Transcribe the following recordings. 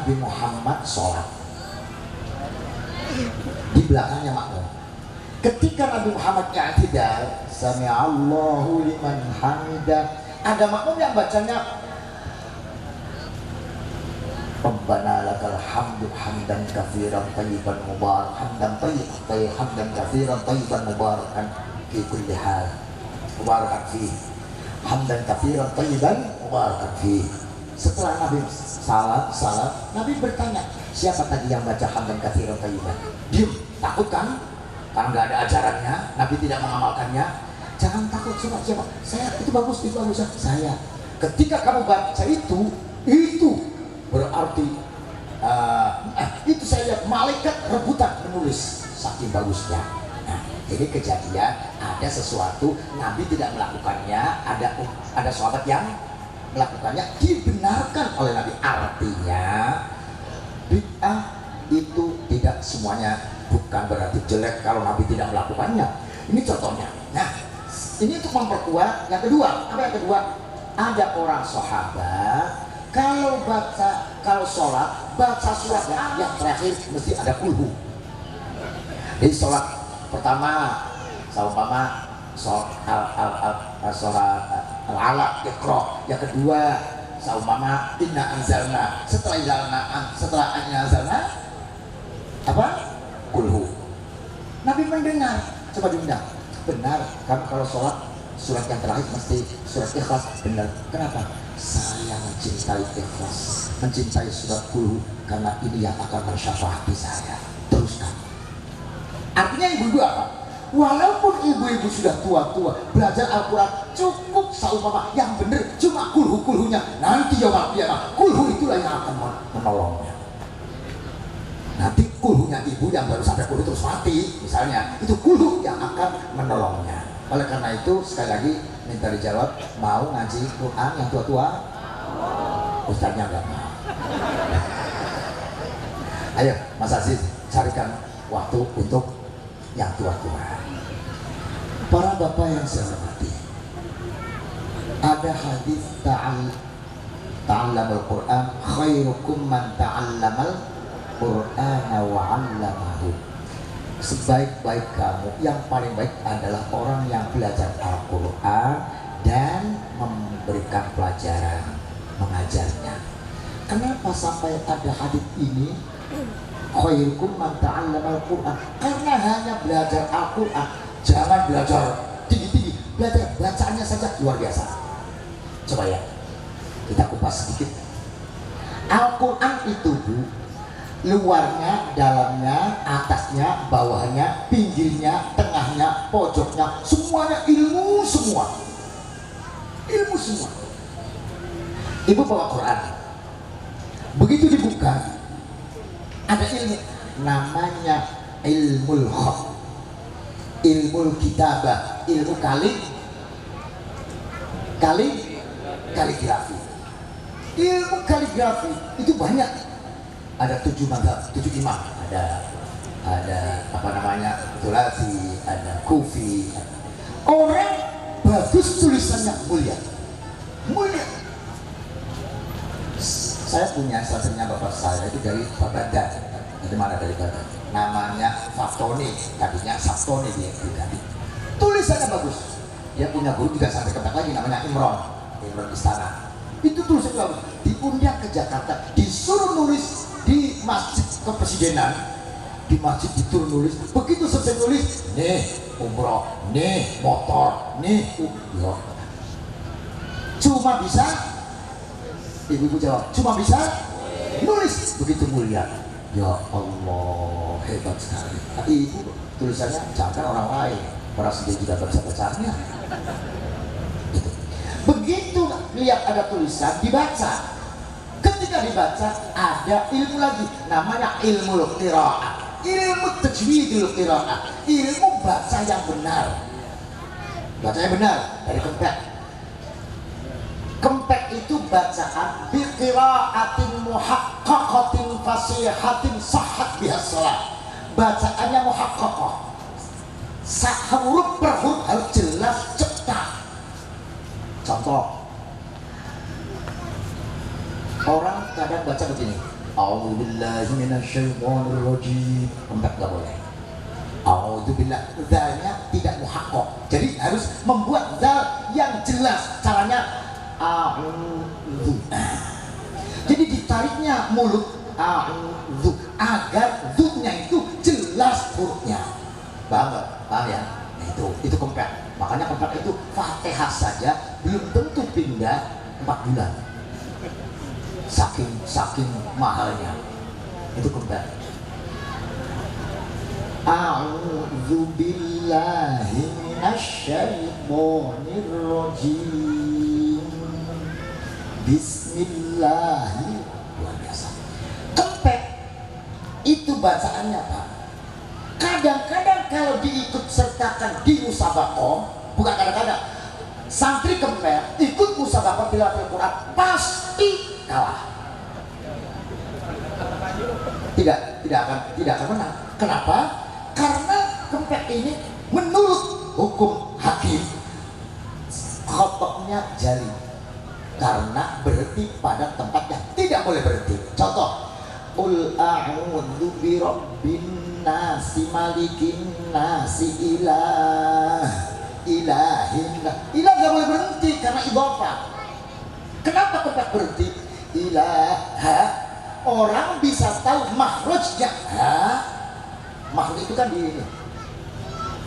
Nabi Muhammad sholat, di belakangnya makmum. Ketika Nabi Muhammad i'tidal, sami'allahu liman hamidah, ada makmum yang bacanya Rabbana lakal hamdu hamdan katsiran thayyiban mubarakan hamdan katsiran thayyiban mubarakan fi kulli hal mubarakan fi hamdan katsiran thayyiban mubarakan fi. Setelah Nabi salat Nabi bertanya, siapa tadi yang baca hamdan katsiran thayyiban? Diam, takut kan? Karena nggak ada ajarannya, Nabi tidak mengamalkannya. Jangan takut, siapa? Saya, itu bagus saya. Ketika kamu baca itu berarti itu saya lihat malaikat rebutan menulis, saking bagusnya. Nah, ini kejadian ada sesuatu Nabi tidak melakukannya, ada sahabat yang melakukannya, dibenarkan oleh Nabi. Artinya bid'ah itu tidak semuanya, bukan berarti jelek kalau Nabi tidak melakukannya. Ini contohnya. Nah, ini untuk memperkuat. Yang kedua, apa yang kedua? Ada orang sahabat kalau sholat baca suratnya yang terakhir mesti ada kulhu. Jadi sholat pertama seumpama sholat al-alaq iqra, yang kedua seumpama inna anzalna, setelah anzalna apa? Kulhu. Nabi mendengar, coba diundang. Benar, kamu kalau sholat surat yang terakhir mesti surat Ikhlas. Benar. Kenapa? Saya mencintai Ikhlas, mencintai surat Kulhu, karena ini yang akan mensyafaati saya. Teruskan. Artinya ibu-ibu apa? Walaupun ibu-ibu sudah tua-tua, belajar Al-Quran cukup seumpama yang benar cuma kulhu-kulhunya. Nanti yaumul qiyamah kulhu itulah yang akan menolongnya. Nanti kulhunya ibu yang baru sampai kulhu terus mati misalnya, itu kulhu yang akan menolongnya. Oleh karena itu sekali lagi minta dijawab, mau ngaji Quran yang tua-tua? Ustaznya enggak mau. Ayo Mas Aziz, carikan waktu untuk yang tua-tua. Para bapak yang saya hormati, ada hadis ta'allamul Quran khairukum man ta'allamal Qur'ana wa 'allamahu. Sebaik-baik kamu, yang paling baik adalah orang yang belajar Al-Quran dan memberikan pelajaran, mengajarnya. Kenapa sampai ada hadis ini khairukum man ta'allamal Qur'an? Karena hanya belajar Al-Quran, jangan belajar tinggi-tinggi, belajar bacaannya saja luar biasa. Coba ya, kita kupas sedikit. Al-Quran itu luarnya, dalamnya, atasnya, bawahnya, pinggirnya, tengahnya, pojoknya, semuanya ilmu semua. Ilmu semua. Ibu bawa Quran, begitu dibuka ada ilmu, namanya ilmul khat, ilmul kitabah, ilmu kaligrafi. Ilmu kaligrafi itu banyak. Ada 7 mazhab, 7 imam, ada apa namanya, Thulathi, ada Kufi. Orang bagus tulisannya mulia. Saya punya salah satunya bapak saya itu dari Baghdad. Dari mana? Dari Baghdad. Namanya Faftoni, tadinya Saftoni dia diganti. Tulisannya bagus. Dia punya guru juga sampai ketat lagi, namanya Imron Istana. Itu tulisannya bagus. Diundang ke Jakarta, disuruh nulis di masjid kepresidenan, di masjid dituruh nulis. Begitu selesai nulis, nih umroh, nih motor, nih umroh. Cuma bisa, ibu-ibu jawab, cuma bisa nulis. Begitu mulia. Ya Allah, hebat sekali. Tapi ibu tulisannya jangan orang lain, orang sendiri juga bisa bacanya. Gitu. Begitu lihat ada tulisan, dibaca. Ketika dibaca ada ilmu lagi, namanya ilmu qiraat, ilmu tajwidul qiraat, ilmu baca yang benar. Bacanya benar dari kempek. Kempek itu bacaan bi qiraatin muhaqqaqatin fasihatin sahhat biha shalah. Bacaannya muhaqqaqah. Huruf per huruf harus jelas, cepat. Contoh, orang kadang baca begini, A'udzubillahi minasyaitonirrajim. Enggak boleh. A'udzubillah, zalnya tidak muhaqqaq. Jadi harus membuat zal yang jelas. Caranya a'udzu. Jadi ditariknya mulut a'udzu agar dznya itu jelas hurufnya. Paham ya? Nah, itu kempet. Makanya kempet itu Fatihah saja belum tentu pindah 4 bulan. Saking mahalnya. Itu kempet. A'udzu billahi minasyaitonir rajim. Bismillah. Luar biasa. Kempet itu bacaannya Pak. Kadang-kadang kalau diikut sertakan di musabaqah, bukan kadang-kadang, santri kempet ikut musabaqah tilawatil Quran pasti kalah. Tidak akan menang. Kenapa? Karena kempet ini menurut hukum hakim khotoknya jari, karena berhenti pada tempat yang tidak boleh berhenti. Contoh, Qul a'udzu birabbin nasi malikin nasi ilahin. Ilah gak boleh berhenti karena idhofah. Kenapa tempat berhenti? Ilaha. Orang bisa tahu makhrajnya. Makhluk itu kan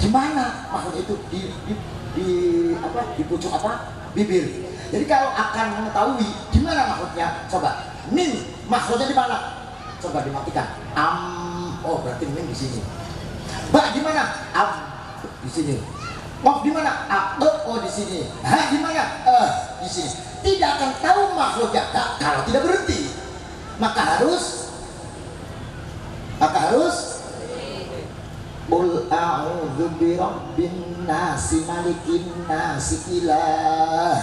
di mana makhluk itu di pucuk bibir. Jadi kalau akan mengetahui di mana makhluknya, coba min makhluknya di mana? Coba dimatikan. Oh berarti min di sini. Ba di mana? Di sini. Waf di mana? Oh di sini. Ha di mana? Di sini. Tidak akan tahu makhluknya kalau tidak berhenti. Maka harus Qul a'udzu birabbin nasi malikin nasi ilah.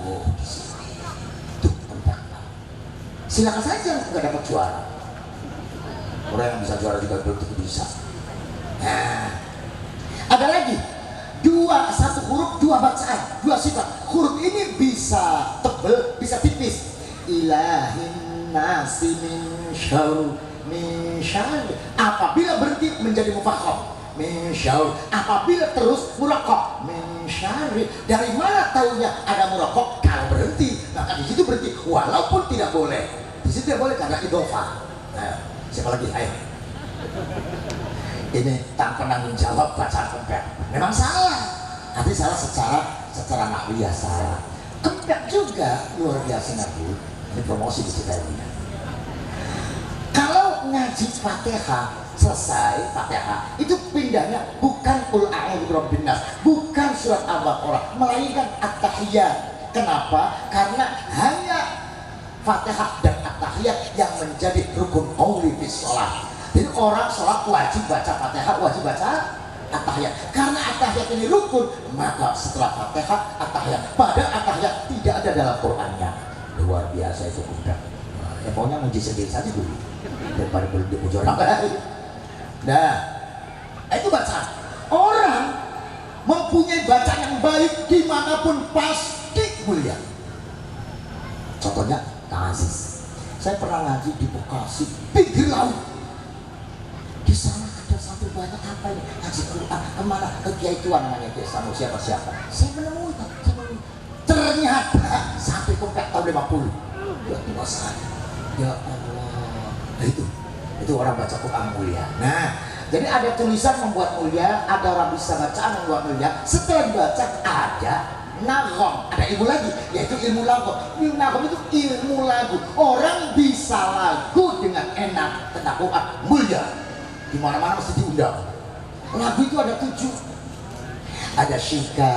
Oh di sini. Tuh tempat. Silakan saja nggak dapat juara. Orang yang bisa juara juga belum tentu bisa. Nah, ada lagi satu huruf, 2 bacaan, 2 sifat. Huruf ini bisa tebel, bisa tipis. Ilahin nasi min syarr. Apabila berhenti menjadi mufakham. Min syarr. Apabila terus muraqqaq. Min syarr. Dari mana tahunya ada muraqqaq? Kalau berhenti, maka di situ berhenti. Walaupun tidak boleh. Di situ tidak boleh karena idhofah. Nah, siapa lagi? Ayo. Ini tanpa penanggung jawab bacaan kempet. Memang salah. Tapi salah secara nahwiyah salah. Kempet juga luar biasa Nabi. Ini promosi di kita ini. Kalau ngaji Fatihah selesai Fatihah itu pindahnya bukan Qul a'udzu birabbin nas, bukan surat Al-Baqarah, melainkan At-Tahiyyat. Kenapa? Karena hanya Fatihah dan At-Tahiyyat yang menjadi rukun qauli fi shalah. Jadi orang sholat wajib baca Fatihah, wajib baca At-Tahiyyat. Karena At-Tahiyyat ini rukun, maka setelah Fatihah At-Tahiyyat. Pada At-Tahiyyat tidak ada dalam Qur'annya. Luar biasa itu udah. Ya pokoknya muji sendiri saja dulu daripada dipuji orang lain. Nah, itu bacaan. Orang mempunyai bacaan yang baik dimanapun pasti mulia. Contohnya Kang Aziz. Saya pernah ngaji di Bekasi, pinggir laut. Di sana ada satu banyak apa ini? Ngaji Quran kemana? Ke Kiai Tuan namanya Kiai Sanu siapa-siapa. Saya menemui. Ternyata sampai kompet tahun 50. Ya Tuhan. Ya Allah. Nah, itu orang baca Quran mulia. Nah, jadi ada tulisan membuat mulia, ada orang bisa bacaan membuat mulia. Setelah dibaca ada nagom, ada ilmu lagi, yaitu ilmu lagu. Ilmu nagom itu ilmu lagu. Orang bisa lagu dengan enak tentang Quran mulia. Di mana-mana mesti diundang. Lagu itu ada 7. Ada Shika,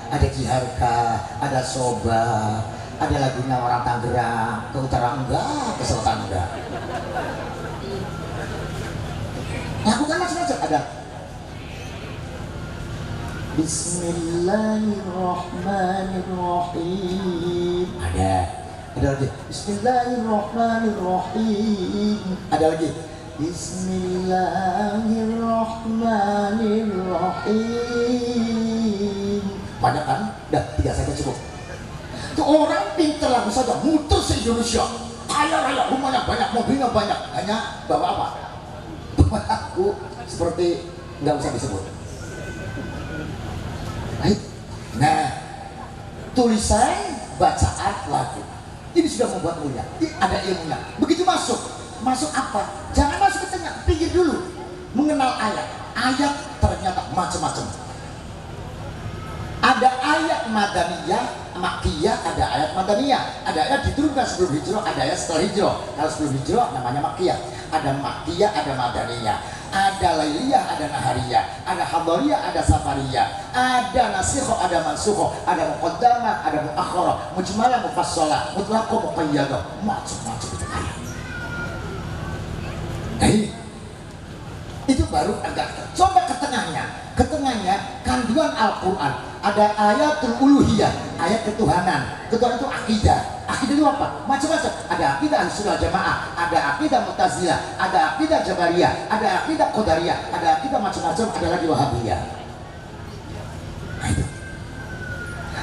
ada Jiharka, ada Soba, ada lagunya orang Tangerang, ke utara enggak, ke selatan enggak. Lagu kan macam-macam ada. Bismillahirrahmanirrahim. Ada lagi. Bismillahirrahmanirrahim. Ada lagi. Bismillahirrahmanirrahim. Banyak kan? Dah 3 second cukup. Itu orang pintar lagu saja muter se-Indonesia. kaya raya, rumahnya banyak, mobilnya banyak, hanya bawa apa? Bawa lagu seperti nggak usah disebut. Baik. Nah, tulisan bacaan lagu ini sudah membuat mulia. Ini ada ilmunya. Begitu masuk apa? Jangan masuk ke tengah, pikir dulu, mengenal ayat. Ayat ternyata macam-macam. Ada ayat madaniyah, makkiyah, ada ayat madaniyah. Ada ayat diturunkan sebelum hijrah, ada ayat setelah hijrah. Kalau sebelum hijrah namanya makkiyah. Ada makkiyah, ada madaniyah. Ada lailiyah, ada nahariyah. Ada hadariyah, ada safariyah. Ada nasikho, ada mansukho. Ada muqaddamah, ada muakhirah. Mujmalah, mufassalah, mutlaqah, muqayyadah. Macam-macam itu ayat. Nah ini, itu baru agak. Coba ke tengahnya kandungan Al-Quran. Ada ayatul uluhiyah, ayat ketuhanan. Ketuhanan itu akidah. Akidah itu apa? Macam-macam. Ada akidah Ahlussunnah Jamaah, ada akidah Mu'tazilah, ada akidah Jabariyah, ada akidah Qadariyah, ada akidah macam-macam, ada lagi Wahabiyah. Nah itu.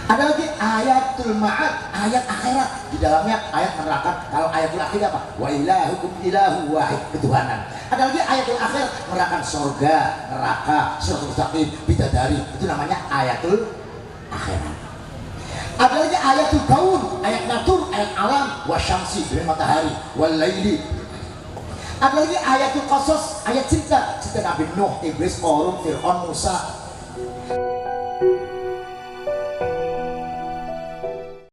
Ada lagi ayatul ma'ad, ayat akhirat. Di dalamnya ayat menerangkan kalau ayatul akhir apa? Wa ilahukum ilahu wahid, ketuhanan. Ada lagi ayatul akhir menerangkan surga, neraka, siratal mustaqim, bidadari. Itu namanya ayatul akhirat. Ada lagi ayatul kaun, ayat natur, ayat alam, wasyamsi, dengan matahari, wal laili. Ada lagi ayatul qasas, ayat cerita Nabi Nuh, Iblis, Qarun, Fir'aun, Musa,